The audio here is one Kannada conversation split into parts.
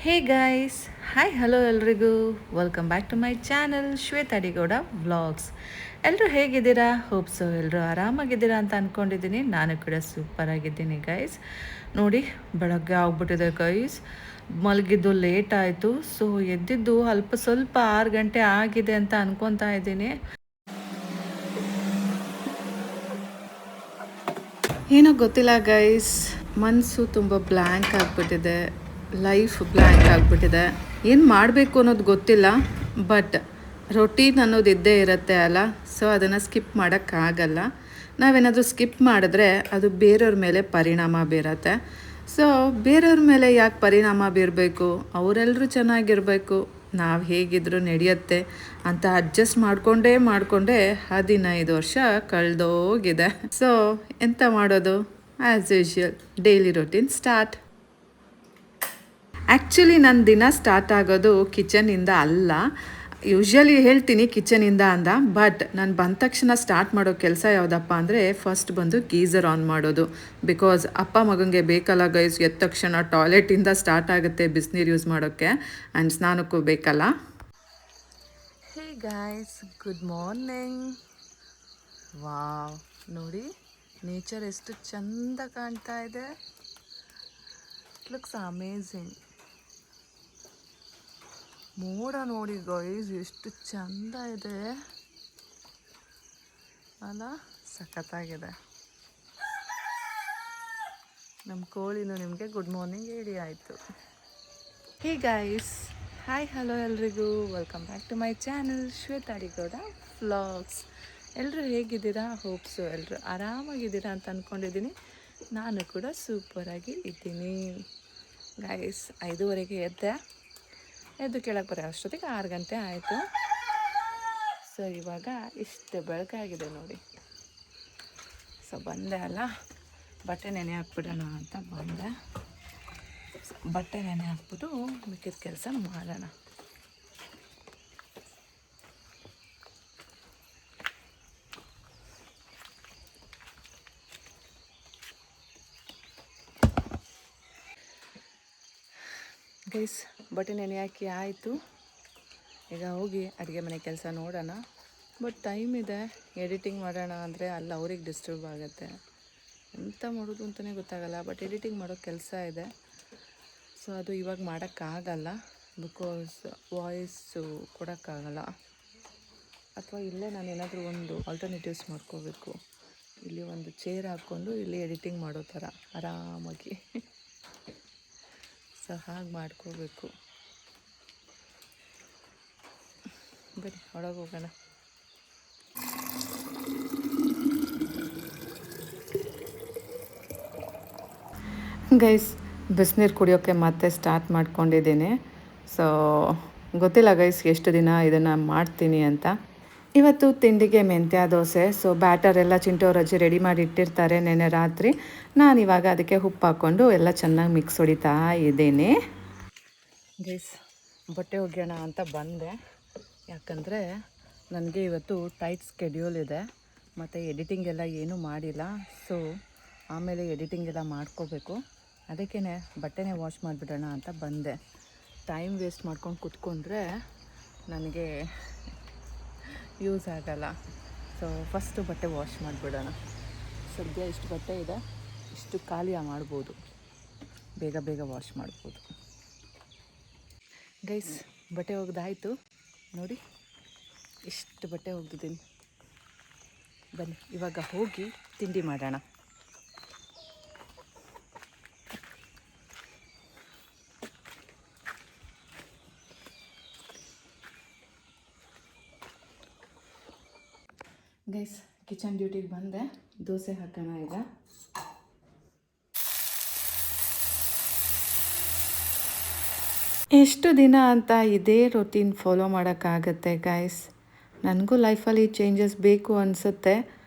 ಹೇ ಗಾಯ್ಸ್, ಹಾಯ್ ಹಲೋ ಎಲ್ರಿಗೂ. Welcome back to my channel Shweta Adigowda vlogs. ಎಲ್ಲರೂ ಹೇಗಿದ್ದೀರಾ? ಹೋಪ್ಸು ಎಲ್ಲರೂ ಆರಾಮಾಗಿದ್ದೀರಾ ಅಂತ ಅಂದ್ಕೊಂಡಿದ್ದೀನಿ. ನಾನು ಕೂಡ ಸೂಪರ್ ಆಗಿದ್ದೀನಿ ಗೈಸ್. ನೋಡಿ, ಬೆಳಗ್ಗೆ ಆಗ್ಬಿಟ್ಟಿದೆ ಗೈಸ್. ಮಲಗಿದ್ದು ಲೇಟ್ ಆಯಿತು. ಸೊ ಎದ್ದಿದ್ದು ಅಲ್ಪ ಸ್ವಲ್ಪ 6 ಗಂಟೆ ಆಗಿದೆ ಅಂತ ಅನ್ಕೊತಾ ಇದ್ದೀನಿ. ಏನೋ ಗೊತ್ತಿಲ್ಲ ಗೈಸ್, ಮನಸ್ಸು ತುಂಬ ಬ್ಲ್ಯಾಂಕ್ ಆಗಿಬಿಟ್ಟಿದೆ, ಲೈಫ್ ಬ್ಲ್ಯಾಂಕ್ ಆಗಿಬಿಟ್ಟಿದೆ. ಏನು ಮಾಡಬೇಕು ಅನ್ನೋದು ಗೊತ್ತಿಲ್ಲ, ಬಟ್ ರೊಟೀನ್ ಅನ್ನೋದು ಇದ್ದೇ ಇರುತ್ತೆ ಅಲ್ಲ. ಸೊ ಅದನ್ನು ಸ್ಕಿಪ್ ಮಾಡೋಕ್ಕಾಗಲ್ಲ. ನಾವೇನಾದರೂ ಸ್ಕಿಪ್ ಮಾಡಿದ್ರೆ ಅದು ಬೇರೆಯವ್ರ ಮೇಲೆ ಪರಿಣಾಮ ಬೀರತ್ತೆ. ಸೊ ಬೇರೆಯವ್ರ ಮೇಲೆ ಯಾಕೆ ಪರಿಣಾಮ ಬೀರಬೇಕು? ಅವರೆಲ್ಲರೂ ಚೆನ್ನಾಗಿರಬೇಕು, ನಾವು ಹೇಗಿದ್ರೂ ನಡೆಯುತ್ತೆ ಅಂತ ಅಡ್ಜಸ್ಟ್ ಮಾಡಿಕೊಂಡೇ 15 ವರ್ಷ ಕಳೆದೋಗಿದೆ. ಸೊ ಎಂತ ಮಾಡೋದು? As usual daily routine start. Actually ನನ್ನ ದಿನ ಸ್ಟಾರ್ಟ್ ಆಗೋದು ಕಿಚನಿಂದ ಅಲ್ಲ. ಯೂಶ್ವಲಿ ಹೇಳ್ತೀನಿ ಕಿಚನಿಂದ ಅಂದ, ಬಟ್ ನಾನು ಬಂದ ತಕ್ಷಣ ಸ್ಟಾರ್ಟ್ ಮಾಡೋ ಕೆಲಸ ಯಾವುದಪ್ಪ ಅಂದರೆ ಫಸ್ಟ್ ಬಂದು ಗೀಝರ್ ಆನ್ ಮಾಡೋದು. ಬಿಕಾಸ್ ಅಪ್ಪ ಮಗನಿಗೆ ಬೇಕಲ್ಲ ಗೈಸ್, ಎದ್ದ ತಕ್ಷಣ ಟಾಯ್ಲೆಟಿಂದ ಸ್ಟಾರ್ಟ್ ಆಗುತ್ತೆ ಬಿಸಿನೀರು ಯೂಸ್ ಮಾಡೋಕ್ಕೆ, ಆ್ಯಂಡ್ ಸ್ನಾನಕ್ಕೂ ಬೇಕಲ್ಲ. Hey guys, good morning. Wow, ನೋಡಿ ನೇಚರ್ ಎಷ್ಟು ಚಂದ ಕಾಣ್ತಾ ಇದೆ. It looks amazing. ಮೋಡ ನೋಡಿ ಗೈಸ್, ಎಷ್ಟು ಚಂದ ಇದೆ ಅಲ್ಲ, ಸಖತ್ತಾಗಿದೆ. ನಮ್ಮ ಕೋಳಿನೂ ನಿಮಗೆ ಗುಡ್ ಮಾರ್ನಿಂಗ್ ಹೇಳಿ ಆಯಿತು. ಹೇ ಗೈಸ್, ಹಾಯ್ ಹಲೋ ಎಲ್ರಿಗೂ. Welcome back to my channel Shweta Adigowda vlogs. ಎಲ್ಲರೂ ಹೇಗಿದ್ದೀರಾ? ಹೋಪ್ಸು ಎಲ್ಲರೂ ಆರಾಮಾಗಿದ್ದೀರಾ ಅಂತ ಅಂದ್ಕೊಂಡಿದ್ದೀನಿ. ನಾನು ಕೂಡ ಸೂಪರಾಗಿ ಇದ್ದೀನಿ ಗೈಸ್. 5:30ಗೆ ಎದ್ದು ಕೆಳಗೆ ಬರೋ ಅಷ್ಟೊತ್ತಿಗೆ 6 ಗಂಟೆ ಆಯಿತು. ಸೊ ಇವಾಗ ಇಷ್ಟು ಬೆಳಕಾಗಿದೆ ನೋಡಿ. ಸೊ ಬಂದೆ ಅಲ್ಲ, ಬಟ್ಟೆ ನೆನೆ ಹಾಕ್ಬಿಡೋಣ ಅಂತ ಬಂದೆ. ಬಟ್ಟೆ ನೆನೆ ಹಾಕ್ಬಿಟ್ಟು ಮಿಕ್ಕಿದ ಕೆಲಸ ಮಾಡೋಣ. ಗೈಸ್, ಬಟ್ಟೆ ನೆನೆ ಹಾಕಿ ಆಯಿತು. ಈಗ ಹೋಗಿ ಅಡುಗೆ ಮನೆ ಕೆಲಸ ನೋಡೋಣ. ಬಟ್ ಟೈಮ್ ಇದೆ, ಎಡಿಟಿಂಗ್ ಮಾಡೋಣ ಅಂದರೆ ಅಲ್ಲಿ ಅವ್ರಿಗೆ ಡಿಸ್ಟರ್ಬ್ ಆಗುತ್ತೆ. ಎಂತ ಮಾಡೋದು ಅಂತಲೇ ಗೊತ್ತಾಗಲ್ಲ. ಬಟ್ ಎಡಿಟಿಂಗ್ ಮಾಡೋ ಕೆಲಸ ಇದೆ. ಸೊ ಅದು ಇವಾಗ ಮಾಡೋಕ್ಕಾಗಲ್ಲ, ಬಿಕಾಸ್ ವಾಯ್ಸು ಕೊಡೋಕ್ಕಾಗಲ್ಲ. ಅಥವಾ ಇಲ್ಲೇ ನಾನು ಏನಾದರೂ ಒಂದು ಆಲ್ಟರ್ನೇಟಿವ್ಸ್ ಮಾಡ್ಕೋಬೇಕು. ಇಲ್ಲಿ ಒಂದು ಚೇರ್ ಹಾಕ್ಕೊಂಡು ಇಲ್ಲಿ ಎಡಿಟಿಂಗ್ ಮಾಡೋ ಥರ ಆರಾಮಾಗಿ. ಸೊ ಹಾಗೆ ಮಾಡ್ಕೋಬೇಕು. ಬನ್ನಿ ಒಳಗೆ ಹೋಗೋಣ. ಗೈಸ್, ಬಿಸಿನೀರು ಕುಡಿಯೋಕ್ಕೆ ಮತ್ತೆ ಸ್ಟಾರ್ಟ್ ಮಾಡ್ಕೊಂಡಿದ್ದೀನಿ. ಸೊ ಗೊತ್ತಿಲ್ಲ ಗೈಸ್ ಎಷ್ಟು ದಿನ ಇದನ್ನು ಮಾಡ್ತೀನಿ ಅಂತ. ಇವತ್ತು ತಿಂಡಿಗೆ ಮೆಂತ್ಯ ದೋಸೆ. ಸೊ ಬ್ಯಾಟರ್ ಎಲ್ಲ ಚಿಂಟು ರಜೆ ರೆಡಿ ಮಾಡಿ ಇಟ್ಟಿರ್ತಾರೆ ನೆನ್ನೆ ರಾತ್ರಿ. ನಾನಿವಾಗ ಅದಕ್ಕೆ ಉಪ್ಪು ಹಾಕ್ಕೊಂಡು ಎಲ್ಲ ಚೆನ್ನಾಗಿ ಮಿಕ್ಸ್ ಹೊಡಿತಾ ಇದ್ದೇನೆ. ಗೈಸ್, ಬಟ್ಟೆ ಒಗೆಯೋಣ ಅಂತ ಬಂದೆ. ಯಾಕಂದರೆ ನನಗೆ ಇವತ್ತು ಟೈಟ್ ಸ್ಕೆಡ್ಯೂಲ್ ಇದೆ, ಮತ್ತು ಎಡಿಟಿಂಗ್ ಎಲ್ಲ ಏನೂ ಮಾಡಿಲ್ಲ. ಸೊ ಆಮೇಲೆ ಎಡಿಟಿಂಗ್ ಎಲ್ಲ ಮಾಡ್ಕೋಬೇಕು. ಅದಕ್ಕೇ ಬಟ್ಟೆನೇ ವಾಶ್ ಮಾಡಿಬಿಡೋಣ ಅಂತ ಬಂದೆ. ಟೈಮ್ ವೇಸ್ಟ್ ಮಾಡ್ಕೊಂಡು ಕೂತ್ಕೊಂಡ್ರೆ ನನಗೆ ಯೂಸ್ ಆಗಲ್ಲ. ಸೊ ಫಸ್ಟು ಬಟ್ಟೆ ವಾಶ್ ಮಾಡಿಬಿಡೋಣ. ಸದ್ಯ ಇಷ್ಟು ಬಟ್ಟೆ ಇದೆ, ಇಷ್ಟು ಖಾಲಿ ಮಾಡ್ಬೋದು, ಬೇಗ ಬೇಗ ವಾಶ್ ಮಾಡ್ಬೋದು. ಗೈಸ್, ಬಟ್ಟೆ ಒಗ್ದಾಯಿತು ನೋಡಿ, ಇಷ್ಟು ಬಟ್ಟೆ ಒಗ್ದಿದ್ದೀನಿ. ಬನ್ನಿ ಇವಾಗ ಹೋಗಿ ತಿಂಡಿ ಮಾಡೋಣ. ಗೈಸ್, ಕಿಚನ್ ಡ್ಯೂಟಿಗೆ ಬಂದೆ. ದೋಸೆ ಹಾಕೋಣ ಈಗ. ಎಷ್ಟು ದಿನ ಅಂತ ಇದೇ ರೊಟೀನ್ ಫಾಲೋ ಮಾಡೋಕ್ಕಾಗತ್ತೆ ಗೈಸ್? ನನಗೂ ಲೈಫಲ್ಲಿ ಚೇಂಜಸ್ ಬೇಕು ಅನಿಸುತ್ತೆ,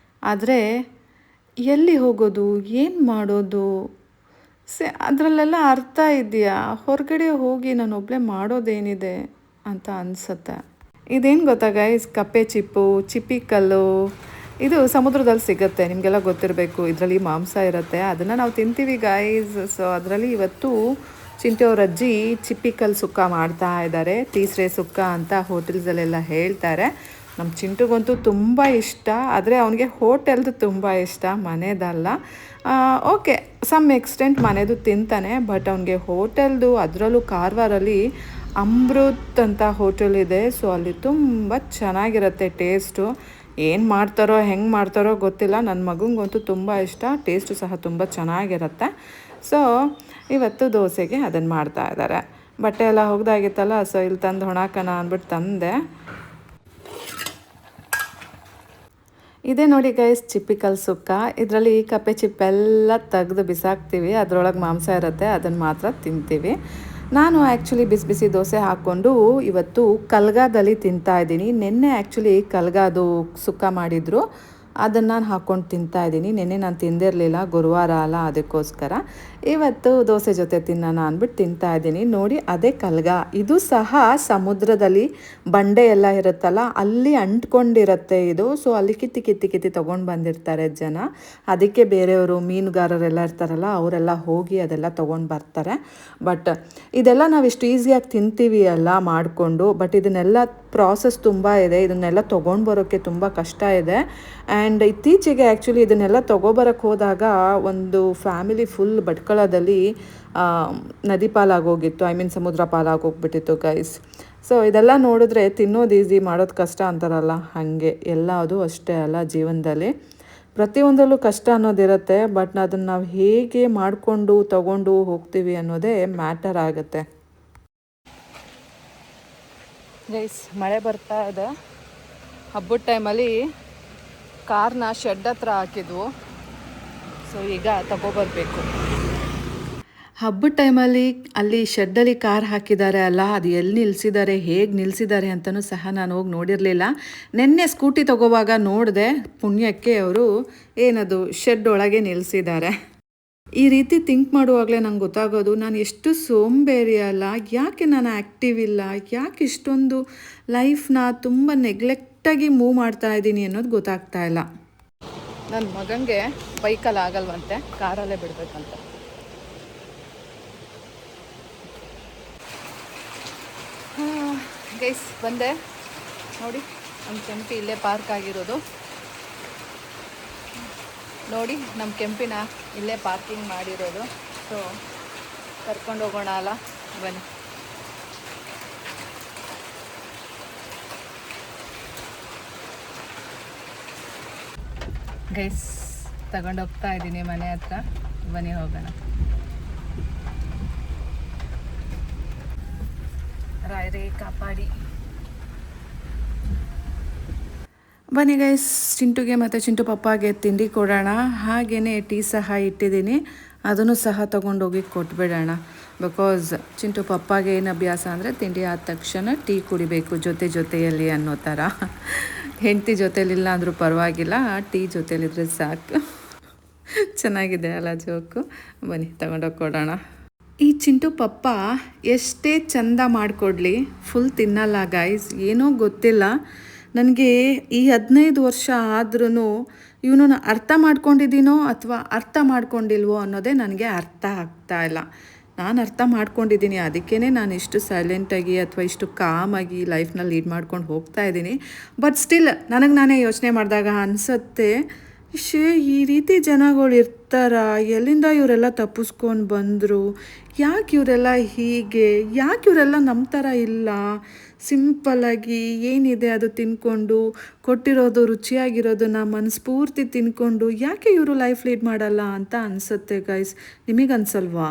ಆದರೆ ಎಲ್ಲಿ ಹೋಗೋದು, ಏನು ಮಾಡೋದು? ಅದರಲ್ಲೆಲ್ಲ ಅರ್ಥ ಇದೆಯಾ? ಹೊರಗಡೆ ಹೋಗಿ ನಾನು ಒಬ್ಬಳೇ ಮಾಡೋದೇನಿದೆ ಅಂತ ಅನಿಸುತ್ತೆ. ಇದೇನು ಗೊತ್ತಾ ಗೈಸ್? ಕಪ್ಪೆ ಚಿಪ್ಪು, ಚಿಪ್ಪಿ ಕಲ್ಲು, ಇದು ಸಮುದ್ರದಲ್ಲಿ ಸಿಗುತ್ತೆ, ನಿಮಗೆಲ್ಲ ಗೊತ್ತಿರಬೇಕು. ಇದರಲ್ಲಿ ಮಾಂಸ ಇರುತ್ತೆ, ಅದನ್ನು ನಾವು ತಿಂತೀವಿ ಗೈಸ್. ಸೊ ಅದರಲ್ಲಿ ಇವತ್ತು ಚಿಂಟು ಅವ್ರ ಅಜ್ಜಿ ಚಿಪ್ಪಿಕಲ್ ಸುಕ್ಕ ಮಾಡ್ತಾ ಇದ್ದಾರೆ. ತೀಸ್ರೆ ಸುಕ್ಕ ಅಂತ ಹೋಟೆಲ್ಸಲ್ಲೆಲ್ಲ ಹೇಳ್ತಾರೆ. ನಮ್ಮ ಚಿಂಟುಗಂತೂ ತುಂಬ ಇಷ್ಟ, ಆದರೆ ಅವನಿಗೆ ಹೋಟೆಲ್ದು ತುಂಬ ಇಷ್ಟ, ಮನೆದಲ್ಲ. ಓಕೆ, ಸಮ್ ಎಕ್ಸ್ಟೆಂಟ್ ಮನೆದು ತಿಂತಾನೆ, ಬಟ್ ಅವನಿಗೆ ಹೋಟೆಲ್ದು, ಅದರಲ್ಲೂ ಕಾರವಾರಲ್ಲಿ ಅಮೃತ್ ಅಂತ ಹೋಟೆಲ್ ಇದೆ. ಸೊ ಅಲ್ಲಿ ತುಂಬ ಚೆನ್ನಾಗಿರುತ್ತೆ ಟೇಸ್ಟು. ಏನು ಮಾಡ್ತಾರೋ ಹೆಂಗೆ ಮಾಡ್ತಾರೋ ಗೊತ್ತಿಲ್ಲ, ನನ್ನ ಮಗನಿಗಂತೂ ತುಂಬ ಇಷ್ಟ, ಟೇಸ್ಟು ಸಹ ತುಂಬ ಚೆನ್ನಾಗಿರುತ್ತೆ. ಸೊ ಇವತ್ತು ದೋಸೆಗೆ ಅದನ್ನು ಮಾಡ್ತಾ ಇದ್ದಾರೆ. ಬಟ್ಟೆ ಎಲ್ಲ ಹೋಗ್ದಾಗಿತ್ತಲ್ಲ, ಸೊ ಇಲ್ಲಿ ತಂದು ಹೊಣಾಕಣ ಅಂದ್ಬಿಟ್ಟು ತಂದೆ. ಇದೇ ನೋಡಿ ಗೈಸ್ ಚಿಪ್ಪಿಕಲ್ ಸುಕ್ಕ. ಇದರಲ್ಲಿ ಕಪ್ಪೆ ಚಿಪ್ಪೆಲ್ಲ ತೆಗೆದು ಬಿಸಾಕ್ತೀವಿ, ಅದರೊಳಗೆ ಮಾಂಸ ಇರುತ್ತೆ, ಅದನ್ನು ಮಾತ್ರ ತಿಂತೀವಿ. ನಾನು ಆ್ಯಕ್ಚುಲಿ ಬಿಸಿ ಬಿಸಿ ದೋಸೆ ಹಾಕ್ಕೊಂಡು ಇವತ್ತು ಕಲ್ಗಾದಲ್ಲಿ ತಿಂತಾಯಿದ್ದೀನಿ. ನಿನ್ನೆ ಆ್ಯಕ್ಚುಲಿ ಕಲ್ಗಾದು ಸುಕ್ಕ ಮಾಡಿದರು, ಅದನ್ನು ನಾನು ಹಾಕ್ಕೊಂಡು ತಿಂತಾಯಿದ್ದೀನಿ. ನಿನ್ನೆ ನಾನು ತಿಂದಿರಲಿಲ್ಲ, ಗುರುವಾರ ಅಲ್ಲ, ಅದಕ್ಕೋಸ್ಕರ ಇವತ್ತು ದೋಸೆ ಜೊತೆ ತಿನ್ನೋಣ ಅಂದ್ಬಿಟ್ಟು ತಿಂತಾಯಿದ್ದೀನಿ. ನೋಡಿ, ಅದೇ ಕಲ್ಗ. ಇದು ಸಹ ಸಮುದ್ರದಲ್ಲಿ ಬಂಡೆ ಎಲ್ಲ ಇರುತ್ತಲ್ಲ, ಅಲ್ಲಿ ಅಂಟ್ಕೊಂಡಿರುತ್ತೆ ಇದು. ಸೊ ಅಲ್ಲಿ ಕಿತ್ತಿ ಕಿತ್ತಿ ಕಿತ್ತಿ ತೊಗೊಂಡು ಬಂದಿರ್ತಾರೆ ಜನ. ಅದಕ್ಕೆ ಬೇರೆಯವರು ಮೀನುಗಾರರೆಲ್ಲ ಇರ್ತಾರಲ್ಲ, ಅವರೆಲ್ಲ ಹೋಗಿ ಅದೆಲ್ಲ ತೊಗೊಂಡು ಬರ್ತಾರೆ. ಬಟ್ ಇದೆಲ್ಲ ನಾವು ಇಷ್ಟು ಈಸಿಯಾಗಿ ತಿಂತೀವಿ ಅಲ್ಲ ಮಾಡಿಕೊಂಡು, ಬಟ್ ಇದನ್ನೆಲ್ಲ ಪ್ರಾಸೆಸ್ ತುಂಬ ಇದೆ. ಇದನ್ನೆಲ್ಲ ತೊಗೊಂಡು ಬರೋಕ್ಕೆ ತುಂಬ ಕಷ್ಟ ಇದೆ. ಆ್ಯಂಡ್ ಇತ್ತೀಚೆಗೆ ಆ್ಯಕ್ಚುಲಿ ಇದನ್ನೆಲ್ಲ ತೊಗೊಬರಕ್ಕೆ ಹೋದಾಗ ಒಂದು ಫ್ಯಾಮಿಲಿ ಫುಲ್ ಭಟ್ಕಳದಲ್ಲಿ ನದಿ ಪಾಲಾಗೋಗಿತ್ತು, ಐ ಮೀನ್ ಸಮುದ್ರ ಪಾಲಾಗೋಗ್ಬಿಟ್ಟಿತ್ತು ಗೈಸ್. ಸೊ ಇದೆಲ್ಲ ನೋಡಿದ್ರೆ ತಿನ್ನೋದು ಈಸಿ, ಮಾಡೋದು ಕಷ್ಟ ಅಂತಾರಲ್ಲ, ಹಾಗೆ ಎಲ್ಲದು ಅಷ್ಟೇ ಅಲ್ಲ ಜೀವನದಲ್ಲಿ. ಪ್ರತಿಯೊಂದರಲ್ಲೂ ಕಷ್ಟ ಅನ್ನೋದಿರುತ್ತೆ, ಬಟ್ ಅದನ್ನು ನಾವು ಹೇಗೆ ಮಾಡಿಕೊಂಡು ತಗೊಂಡು ಹೋಗ್ತೀವಿ ಅನ್ನೋದೇ ಮ್ಯಾಟರ್ ಆಗುತ್ತೆ. ಗೈಸ್, ಮಳೆ ಬರ್ತಾ ಇದೆ. ಹಬ್ಬದ ಟೈಮಲ್ಲಿ ಕಾರ್ನ ಶೆಡ್ ಹತ್ರ ಹಾಕಿದ್ವು, ಸೊ ಈಗ ತಗೊಬರ್ಬೇಕು. ಹಬ್ಬದ ಟೈಮಲ್ಲಿ ಅಲ್ಲಿ ಶೆಡ್ಡಲ್ಲಿ ಕಾರ್ ಹಾಕಿದ್ದಾರೆ ಅಲ್ಲ, ಅದು ಎಲ್ಲಿ ನಿಲ್ಲಿಸಿದ್ದಾರೆ, ಹೇಗೆ ನಿಲ್ಲಿಸಿದ್ದಾರೆ ಅಂತಲೂ ಸಹ ನಾನು ಹೋಗಿ ನೋಡಿರಲಿಲ್ಲ. ನಿನ್ನೆ ಸ್ಕೂಟಿ ತಗೋವಾಗ ನೋಡಿದೆ, ಪುಣ್ಯಕ್ಕೆ ಅವರು ಏನದು ಶೆಡ್ ಒಳಗೆ ನಿಲ್ಲಿಸಿದ್ದಾರೆ. ಈ ರೀತಿ ಥಿಂಕ್ ಮಾಡುವಾಗಲೇ ನಂಗೆ ಗೊತ್ತಾಗೋದು ನಾನು ಎಷ್ಟು ಸೋಂಬೇರಿ ಅಲ್ಲ, ಯಾಕೆ ನಾನು ಆ್ಯಕ್ಟಿವ್ ಇಲ್ಲ, ಯಾಕೆ ಇಷ್ಟೊಂದು ಲೈಫ್ನ ತುಂಬ ನೆಗ್ಲೆಕ್ಟಾಗಿ ಮೂವ್ ಮಾಡ್ತಾ ಇದ್ದೀನಿ ಅನ್ನೋದು ಗೊತ್ತಾಗ್ತಾ ಇಲ್ಲ. ನನ್ನ ಮಗನಿಗೆ ಬೈಕಲ್ಲಿ ಆಗಲ್ವಂತೆ, ಕಾರಲ್ಲೇ ಬಿಡಬೇಕಂತ. ಗೈಸ್ ಬಂದೆ ನೋಡಿ, ನಮ್ಮ ಕೆಂಪಿ ಇಲ್ಲೇ ಪಾರ್ಕ್ ಆಗಿರೋದು ನೋಡಿ, ನಮ್ಮ ಕೆಂಪಿನ ಇಲ್ಲೇ ಪಾರ್ಕಿಂಗ್ ಮಾಡಿರೋದು. ಸೊ ಕರ್ಕೊಂಡು ಹೋಗೋಣ ಅಲ್ಲ, ಬನ್ನಿ. ಗೈಸ್ ತಗೊಂಡೋಗ್ತಾ ಇದ್ದೀನಿ ಮನೆ ಹತ್ರ, ಬನ್ನಿ ಹೋಗೋಣ. ರಾಯರೇ ಕಾಪಾಡಿ. ಬನ್ನಿ ಗೈಸ್, ಚಿಂಟುಗೆ ಮತ್ತು ಚಿಂಟು ಪಪ್ಪಾಗೆ ತಿಂಡಿ ಕೊಡೋಣ. ಹಾಗೆಯೇ ಟೀ ಸಹ ಇಟ್ಟಿದ್ದೀನಿ, ಅದನ್ನು ಸಹ ತೊಗೊಂಡೋಗಿ ಕೊಟ್ಬಿಡೋಣ. ಬಿಕಾಸ್ ಚಿಂಟು ಪಪ್ಪಾಗೆ ಏನು ಅಭ್ಯಾಸ ಅಂದರೆ ತಿಂಡಿ ಆದ ತಕ್ಷಣ ಟೀ ಕುಡಿಬೇಕು ಜೊತೆಯಲ್ಲಿ ಅನ್ನೋ ಥರ. ಹೆಂಡತಿ ಜೊತೆಲಿಲ್ಲ ಅಂದರೂ ಪರವಾಗಿಲ್ಲ, ಟೀ ಜೊತೆಲಿದ್ರೆ ಸಾಕು. ಚೆನ್ನಾಗಿದೆ ಅಲ್ಲ ಜೋಕು. ಬನ್ನಿ ತಗೊಂಡೋಗಿ ಕೊಡೋಣ. ಈ ಚಿಂಟು ಪಪ್ಪ ಎಷ್ಟೇ ಚಂದ ಮಾಡಿಕೊಡ್ಲಿ ಫುಲ್ ತಿನ್ನಲ್ಲ ಗೈಸ್. ಏನೋ ಗೊತ್ತಿಲ್ಲ ನನಗೆ, ಈ 15 ವರ್ಷ ಆದ್ರೂ ಇವನನ್ನು ಅರ್ಥ ಮಾಡ್ಕೊಂಡಿದ್ದೀನೋ ಅಥವಾ ಅರ್ಥ ಮಾಡ್ಕೊಂಡಿಲ್ವೋ ಅನ್ನೋದೇ ನನಗೆ ಅರ್ಥ ಆಗ್ತಾ ಇಲ್ಲ. ನಾನು ಅರ್ಥ ಮಾಡ್ಕೊಂಡಿದ್ದೀನಿ, ಅದಕ್ಕೇ ನಾನು ಇಷ್ಟು ಸೈಲೆಂಟಾಗಿ ಅಥವಾ ಇಷ್ಟು ಕಾಮಾಗಿ ಲೈಫ್ನ ಲೀಡ್ ಮಾಡ್ಕೊಂಡು ಹೋಗ್ತಾ ಇದ್ದೀನಿ. ಬಟ್ ಸ್ಟಿಲ್ ನನಗೆ ನಾನೇ ಯೋಚನೆ ಮಾಡಿದಾಗ ಅನಿಸುತ್ತೆ, ಈ ರೀತಿ ಜನಗಳು ಇರ್ತಾರ, ಎಲ್ಲಿಂದ ಇವರೆಲ್ಲ ತಪ್ಪಿಸ್ಕೊಂಡು ಬಂದರು, ಯಾಕೆ ಇವರೆಲ್ಲ ಹೀಗೆ, ಯಾಕೆ ಇವರೆಲ್ಲ ನಮ್ಮ ಥರ ಇಲ್ಲ, ಸಿಂಪಲ್ಲಾಗಿ ಏನಿದೆ ಅದು ತಿನ್ಕೊಂಡು, ಕೊಟ್ಟಿರೋದು ರುಚಿಯಾಗಿರೋದನ್ನು ಮನಸ್ಫೂರ್ತಿ ತಿನ್ಕೊಂಡು ಯಾಕೆ ಇವರು ಲೈಫ್ ಲೀಡ್ ಮಾಡಲ್ಲ ಅಂತ ಅನಿಸುತ್ತೆ ಗೈಸ್. ನಿಮಗನ್ಸಲ್ವಾ?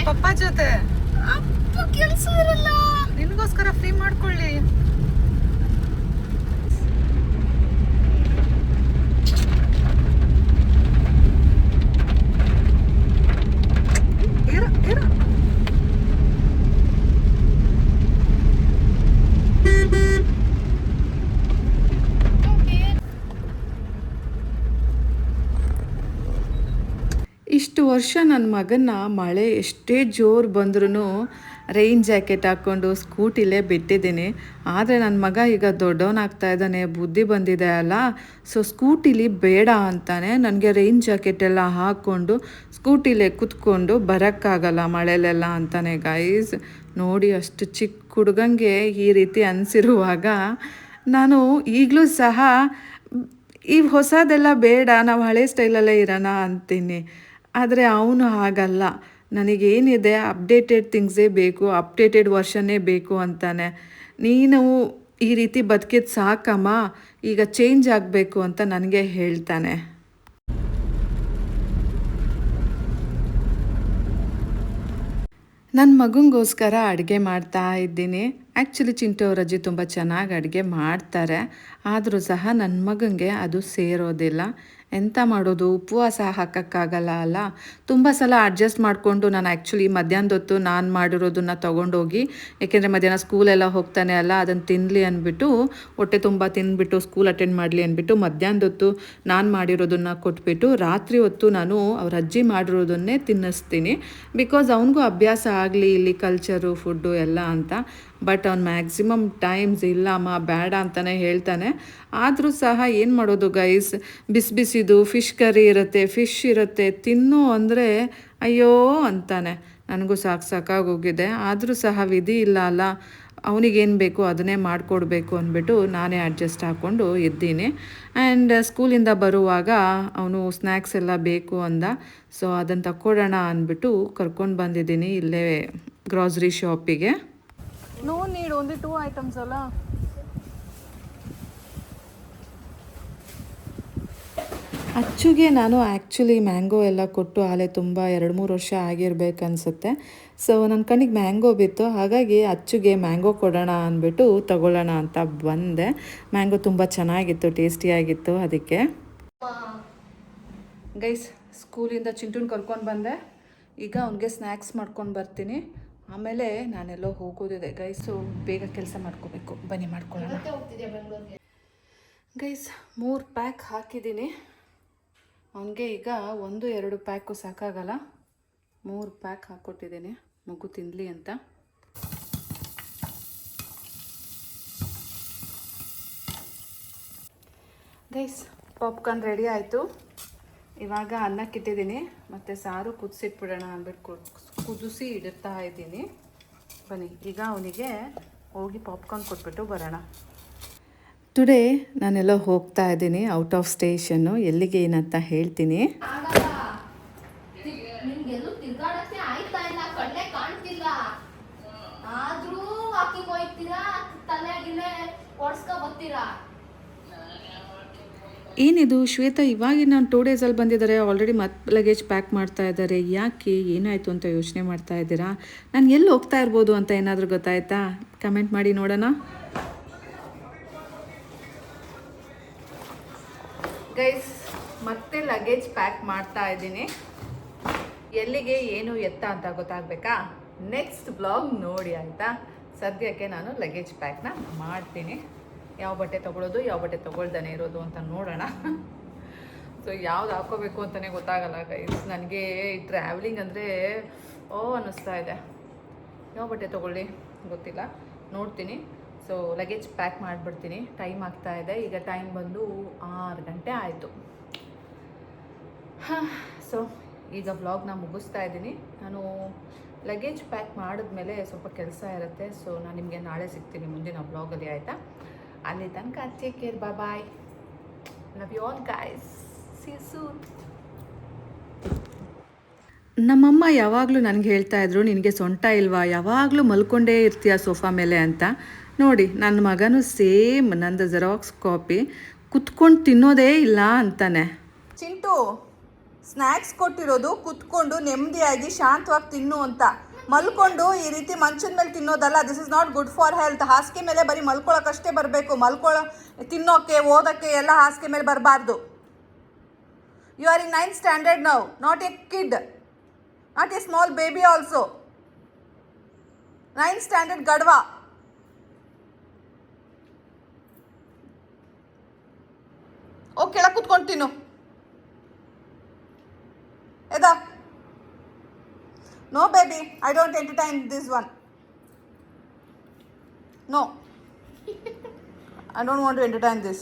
ಪಪ್ಪ ಜೊತೆ ಕೆಲಸ ಇರಲ್ಲ, ನಿನಗೋಸ್ಕರ ಫ್ರೀ ಮಾಡ್ಕೊಳ್ಳಿ. ಇಷ್ಟು ವರ್ಷ ನನ್ನ ಮಗನ್ನ ಮಳೆ ಎಷ್ಟೇ ಜೋರು ಬಂದ್ರೂ ರೈನ್ ಜಾಕೆಟ್ ಹಾಕ್ಕೊಂಡು ಸ್ಕೂಟಿಲೇ ಬಿಟ್ಟಿದ್ದೀನಿ. ಆದರೆ ನನ್ನ ಮಗ ಈಗ ದೊಡ್ಡವನಾಗ್ತಾ ಇದ್ದಾನೆ, ಬುದ್ಧಿ ಬಂದಿದೆ ಅಲ್ಲ, ಸೊ ಸ್ಕೂಟಿಲಿ ಬೇಡ ಅಂತಾನೆ ನನಗೆ ರೈನ್ ಜಾಕೆಟ್ ಎಲ್ಲ ಹಾಕ್ಕೊಂಡು ಸ್ಕೂಟಿಲೇ ಕುತ್ಕೊಂಡು ಬರೋಕ್ಕಾಗಲ್ಲ ಮಳೆಲೆಲ್ಲ ಅಂತಾನೆ ಗೈಸ್. ನೋಡಿ ಅಷ್ಟು ಚಿಕ್ಕ ಹುಡುಗಂಗೆ ಈ ರೀತಿ ಅನಿಸಿರುವಾಗ ನಾನು ಈಗಲೂ ಸಹ ಈ ಹೊಸದೆಲ್ಲ ಬೇಡ, ನಾವು ಹಳೆ ಸ್ಟೈಲಲ್ಲೇ ಇರೋಣ ಅಂತೀನಿ. ಆದರೆ ಅವನು ಹಾಗಲ್ಲ, ನನಗೇನಿದೆ ಅಪ್ಡೇಟೆಡ್ ಥಿಂಗ್ಸೇ ಬೇಕು, ಅಪ್ಡೇಟೆಡ್ ವರ್ಷನ್ನೇ ಬೇಕು ಅಂತಾನೆ. ನೀನು ಈ ರೀತಿ ಬದುಕಿದ್ದು ಸಾಕಮ್ಮ, ಈಗ ಚೇಂಜ್ ಆಗಬೇಕು ಅಂತ ನನಗೆ ಹೇಳ್ತಾನೆ. ನನ್ನ ಮಗನಿಗೋಸ್ಕರ ಅಡುಗೆ ಮಾಡ್ತಾ ಇದ್ದೀನಿ. ಆ್ಯಕ್ಚುಲಿ ಚಿಂಟು ಅವ್ರ ಅಜ್ಜಿ ತುಂಬ ಚೆನ್ನಾಗಿ ಅಡುಗೆ ಮಾಡ್ತಾರೆ, ಆದರೂ ಸಹ ನನ್ನ ಮಗನಿಗೆ ಅದು ಸೇರೋದಿಲ್ಲ. ಎಂತ ಮಾಡೋದು, ಉಪವಾಸ ಹಾಕೋಕ್ಕಾಗಲ್ಲ ಅಲ್ಲ. ತುಂಬ ಸಲ ಅಡ್ಜಸ್ಟ್ ಮಾಡಿಕೊಂಡು ನಾನು ಆ್ಯಕ್ಚುಲಿ ಮಧ್ಯಾಹ್ನದೊತ್ತು ನಾನು ಮಾಡಿರೋದನ್ನು ತೊಗೊಂಡೋಗಿ, ಏಕೆಂದರೆ ಮಧ್ಯಾಹ್ನ ಸ್ಕೂಲೆಲ್ಲ ಹೋಗ್ತಾನೆ ಅಲ್ಲ, ಅದನ್ನು ತಿನ್ನಲಿ ಅಂದ್ಬಿಟ್ಟು, ಹೊಟ್ಟೆ ತುಂಬ ತಿಂದ್ಬಿಟ್ಟು ಸ್ಕೂಲ್ ಅಟೆಂಡ್ ಮಾಡಲಿ ಅಂದ್ಬಿಟ್ಟು ಮಧ್ಯಾಹ್ನದೊತ್ತು ನಾನು ಮಾಡಿರೋದನ್ನು ಕೊಟ್ಬಿಟ್ಟು ರಾತ್ರಿ ಹೊತ್ತು ನಾನು ಅವ್ರ ಅಜ್ಜಿ ಮಾಡಿರೋದನ್ನೇ ತಿನ್ನಿಸ್ತೀನಿ. ಬಿಕಾಸ್ ಅವನಿಗೂ ಅಭ್ಯಾಸ ಆಗಲಿ ಇಲ್ಲಿ ಕಲ್ಚರು ಫುಡ್ಡು ಎಲ್ಲ ಅಂತ. ಬಟ್ ಅವ್ನು ಮ್ಯಾಕ್ಸಿಮಮ್ ಟೈಮ್ಸ್ ಇಲ್ಲಮ್ಮ ಬೇಡ ಅಂತಲೇ ಹೇಳ್ತಾನೆ. ಆದರೂ ಸಹ ಏನು ಮಾಡೋದು ಗೈಸ್, ಬಿಸಿ ಬಿಸಿದು ಫಿಶ್ ಕರಿ ಇರುತ್ತೆ, ಫಿಶ್ ಇರುತ್ತೆ, ತಿನ್ನು ಅಂದರೆ ಅಯ್ಯೋ ಅಂತಾನೆ. ನನಗೂ ಸಾಕಾಗೋಗಿದೆ. ಆದರೂ ಸಹ ವಿಧಿ ಇಲ್ಲ ಅಲ್ಲ, ಅವನಿಗೇನು ಬೇಕು ಅದನ್ನೇ ಮಾಡಿಕೊಡ್ಬೇಕು ಅಂದ್ಬಿಟ್ಟು ನಾನೇ ಅಡ್ಜಸ್ಟ್ ಹಾಕ್ಕೊಂಡು ಇದ್ದೀನಿ. ಆ್ಯಂಡ್ ಸ್ಕೂಲಿಂದ ಬರುವಾಗ ಅವನು ಸ್ನ್ಯಾಕ್ಸ್ ಎಲ್ಲ ಬೇಕು ಅಂದ, ಸೊ ಅದನ್ನು ತಕ್ಕೊಡೋಣ ಅಂದ್ಬಿಟ್ಟು ಕರ್ಕೊಂಡು ಬಂದಿದ್ದೀನಿ ಇಲ್ಲೇ ಗ್ರಾಸರಿ ಶಾಪಿಗೆ. ನೋ ನೀಡ್ ಓನ್ಲಿ 2 ಐಟಮ್ಸ್ ಅಲ್ಲ. ಅಚ್ಚುಗೆ ನಾನು ಆ್ಯಕ್ಚುಲಿ ಮ್ಯಾಂಗೋ ಎಲ್ಲ ಕೊಟ್ಟು ಆಲೆ ತುಂಬ 2-3 ವರ್ಷ ಆಗಿರ್ಬೇಕನ್ಸುತ್ತೆ. ಸೊ ನನ್ನ ಕಣ್ಣಿಗೆ ಮ್ಯಾಂಗೋ ಬಿತ್ತು, ಹಾಗಾಗಿ ಅಚ್ಚುಗೆ ಮ್ಯಾಂಗೋ ಕೊಡೋಣ ಅಂದ್ಬಿಟ್ಟು ತಗೊಳ್ಳೋಣ ಅಂತ ಬಂದೆ. ಮ್ಯಾಂಗೋ ತುಂಬ ಚೆನ್ನಾಗಿತ್ತು, ಟೇಸ್ಟಿಯಾಗಿತ್ತು. ಅದಕ್ಕೆ ಗೈಸ್ ಸ್ಕೂಲಿಂದ ಚಿಂಟುನ್ ಕರ್ಕೊಂಡು ಬಂದೆ. ಈಗ ಅವನಿಗೆ ಸ್ನ್ಯಾಕ್ಸ್ ಮಾಡ್ಕೊಂಡು ಬರ್ತೀನಿ, ಆಮೇಲೆ ನಾನೆಲ್ಲೋ ಹೋಗೋದಿದೆ ಗೈಸು. ಬೇಗ ಕೆಲಸ ಮಾಡ್ಕೋಬೇಕು, ಬನ್ನಿ ಮಾಡ್ಕೊಳ್ಳೋಣ. ಗೈಸ್ 3 ಪ್ಯಾಕ್ ಹಾಕಿದ್ದೀನಿ ಅವನಿಗೆ. ಈಗ 1-2 ಪ್ಯಾಕು ಸಾಕಾಗಲ್ಲ, 3 ಪ್ಯಾಕ್ ಹಾಕ್ಕೊಟ್ಟಿದ್ದೀನಿ ಮಗು ತಿನ್ನಲಿ ಅಂತ. ಗೈಸ್ ಪಾಪ್ಕಾರ್ನ್ ರೆಡಿ ಆಯಿತು. ಇವಾಗ ಅನ್ನಕ್ಕಿಟ್ಟಿದ್ದೀನಿ, ಮತ್ತು ಸಾರು ಕುದಿಸಿಟ್ಬಿಡೋಣ ಅಂದ್ಬಿಟ್ಟು ಕುದಿಸಿ ಇಡ್ತಾ ಇದ್ದೀನಿ. ಬನ್ನಿ ಈಗ ಅವನಿಗೆ ಹೋಗಿ ಪಾಪ್ಕಾರ್ನ್ ಕೊಟ್ಬಿಟ್ಟು ಬರೋಣ. ಟುಡೇ ನಾನೆಲ್ಲೋ ಹೋಗ್ತಾ ಇದ್ದೀನಿ, ಔಟ್ ಆಫ್ ಸ್ಟೇಷನ್ನು. ಎಲ್ಲಿಗೆ ಏನಂತ ಹೇಳ್ತೀನಿ. ಏನಿದು ಶ್ವೇತಾ ಇವಾಗಿನ 2 ಡೇಸಲ್ಲಿ ಬಂದಿದ್ದಾರೆ, ಆಲ್ರೆಡಿ ಮತ್ತೆ ಲಗೇಜ್ ಪ್ಯಾಕ್ ಮಾಡ್ತಾ ಇದ್ದಾರೆ. ಯಾಕೆ, ಏನಾಯಿತು ಅಂತ ಯೋಚನೆ ಮಾಡ್ತಾ ಇದ್ದೀರಾ? ನಾನು ಎಲ್ಲಿ ಹೋಗ್ತಾ ಇರ್ಬೋದು ಅಂತ ಏನಾದರೂ ಗೊತ್ತಾಯ್ತಾ? ಕಮೆಂಟ್ ಮಾಡಿ ನೋಡೋಣ. ಗೈಸ್ ಮತ್ತೆ ಲಗೇಜ್ ಪ್ಯಾಕ್ ಮಾಡ್ತಾ ಇದ್ದೀನಿ. ಎಲ್ಲಿಗೆ ಏನು ಎತ್ತ ಅಂತ ಗೊತ್ತಾಗಬೇಕಾ? ನೆಕ್ಸ್ಟ್ ಬ್ಲಾಗ್ ನೋಡಿ ಆಯಿತಾ. ಸದ್ಯಕ್ಕೆ ನಾನು ಲಗೇಜ್ ಪ್ಯಾಕ್ನ ಮಾಡ್ತೀನಿ. ಯಾವ ಬಟ್ಟೆ ತೊಗೊಳ್ಳೋದು, ಯಾವ ಬಟ್ಟೆ ತೊಗೊಳ್ದೇ ಇರೋದು ಅಂತ ನೋಡೋಣ. ಸೊ ಯಾವ್ದು ಹಾಕೋಬೇಕು ಅಂತಲೇ ಗೊತ್ತಾಗಲ್ಲ ಗೈಸ್ ನನಗೆ. ಟ್ರಾವೆಲಿಂಗ್ ಅಂದರೆ ಅನ್ನಿಸ್ತಾ ಇದೆ. ಯಾವ ಬಟ್ಟೆ ತೊಗೊಳ್ಳಿ ಗೊತ್ತಿಲ್ಲ, ನೋಡ್ತೀನಿ. ಸೊ ಲಗೇಜ್ ಪ್ಯಾಕ್ ಮಾಡಿಬಿಡ್ತೀನಿ. ಟೈಮ್ ಆಗ್ತಾ ಇದೆ, ಈಗ ಟೈಮ್ ಬಂದು 6 ಗಂಟೆ ಆಯಿತು. ಸೊ ಈಗ ವ್ಲಾಗ್ನ ಮುಗಿಸ್ತಾ ಇದ್ದೀನಿ. ನಾನು ಲಗೇಜ್ ಪ್ಯಾಕ್ ಮಾಡಿದ್ಮೇಲೆ ಸ್ವಲ್ಪ ಕೆಲಸ ಇರುತ್ತೆ. ಸೊ ನಾನು ನಿಮಗೆ ನಾಳೆ ಸಿಗ್ತೀನಿ ಮುಂದಿನ ವ್ಲಾಗಲ್ಲಿ ಆಯಿತಾ. ಅಲ್ಲಿ ತನಕ take care, bye. Love you all guys, see you soon. ನಮ್ಮಮ್ಮ ಯಾವಾಗಲೂ ನನಗೆ ಹೇಳ್ತಾ ಇದ್ರು, ನಿನಗೆ ಸೊಂಟ ಇಲ್ವಾ, ಯಾವಾಗಲೂ ಮಲ್ಕೊಂಡೇ ಇರ್ತೀಯ ಸೋಫಾ ಮೇಲೆ ಅಂತ. ನೋಡಿ ನನ್ನ ಮಗನೂ ಸೇಮ್ ನಂದು ಜೆರಾಕ್ಸ್ ಕಾಪಿ, ಕುತ್ಕೊಂಡು ತಿನ್ನೋದೇ ಇಲ್ಲ ಅಂತಾನೆ. ಚಿಂಟು ಸ್ನ್ಯಾಕ್ಸ್ ಕೊಟ್ಟಿರೋದು ಕುತ್ಕೊಂಡು ನೆಮ್ಮದಿಯಾಗಿ ಶಾಂತವಾಗಿ ತಿನ್ನು ಅಂತ. ಮಲ್ಕೊಂಡು ಈ ರೀತಿ ಮಂಚದ ಮೇಲೆ ತಿನ್ನೋದಲ್ಲ. This is not good for health. ಹಾಸಿಗೆ ಮೇಲೆ ಬರೀ ಮಲ್ಕೊಳ್ಳೋಕ್ಕಷ್ಟೇ ಬರಬೇಕು, ತಿನ್ನೋಕ್ಕೆ ಓದೋಕ್ಕೆ ಎಲ್ಲ ಹಾಸಿಗೆ ಮೇಲೆ ಬರಬಾರ್ದು. You are in 9th standard now, not a kid, not a small baby also. 9th standard ಗಡ್ವಾ. ಓ ಕೆಳಗೆ ಕುತ್ಕೊಂಡು ತಿನ್ನು. ಎದಾ? No baby, I don't entertain this one. I don't want to entertain this.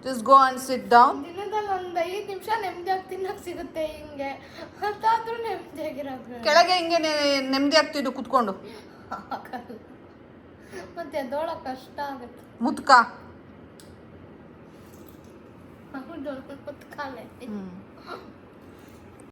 Just go and sit down. ದಿನದಲ್ಲಿ ಒಂದು 5 ನಿಮಿಷ ನೆಮ್ಮದಿಯಾಗಿ ತಿನ್ನಕ್ಕೆ ಸಿಗುತ್ತೆ ಹಿಂಗೆ ಅದಾದ್ರೂ ನೆಮ್ಮದಿಯಾಗಿರೋದು ಕೆಳಗೆ ಹಿಂಗೆ ನೆಮ್ಮದಿ ಆಗ್ತಿದ್ದು ಕುತ್ಕೊಂಡು ಮತ್ತೆ ಎದ್ದೋಳಕ್ಕೆ ಕಷ್ಟ ಆಗುತ್ತೆ ಮುತ್ಕ. ಹೌದು ಮುತ್ಕಾಲೆ